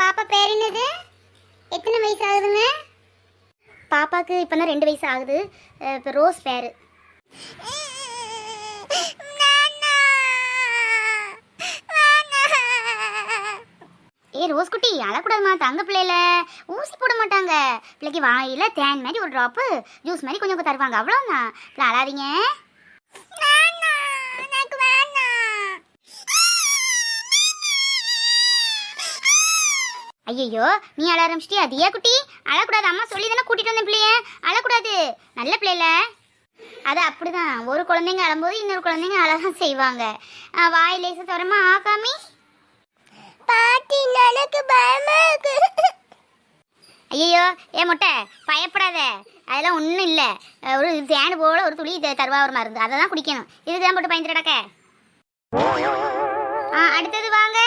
பாப்பா பேர் என்னது? எத்தனை வயசு ஆகுதுங்க? பாப்பாக்கு இப்போ தான் 2 வயசு ஆகுது. இப்போ ரோஸ் பேர். ரோஸ் குட்டி அழக்கூடாதுமா, தங்க பிள்ளைல ஊசி போட மாட்டாங்க. பிள்ளைக்கு வாயில தேன் மாதிரி ஒரு ட்ராப்பு ஜூஸ் மாதிரி கொஞ்சம் தருவாங்க, அவ்வளோதான். பிள்ளை அழாதீங்க. ஐயோ நீ அழ ஆரம்பிச்சிட்டியா? அதியா குட்டி அழக்கூடாது, அம்மா சொல்லி தானே கூட்டிட்டு வந்தேன் பிள்ளைய. அழக்கூடாது, நல்ல பிள்ளைல. அது அப்படிதான், ஒரு குழந்தைங்க அழும்போது இன்னொரு குழந்தைங்க அழகான் செய்வாங்க. வாய் லேச தரமா ஆகாமி. பாட்டி எனக்கு பயமா இருக்கு. ஐயோ மொட்டை பயப்படாத, அதெல்லாம் ஒன்றும் இல்லை. ஒரு தேன் போல ஒரு துளி தருவா ஒரு மருந்து, அதை தான் குடிக்கணும். இதுக்கு தான் போட்டு பயந்துடக்க. அடுத்தது வாங்க.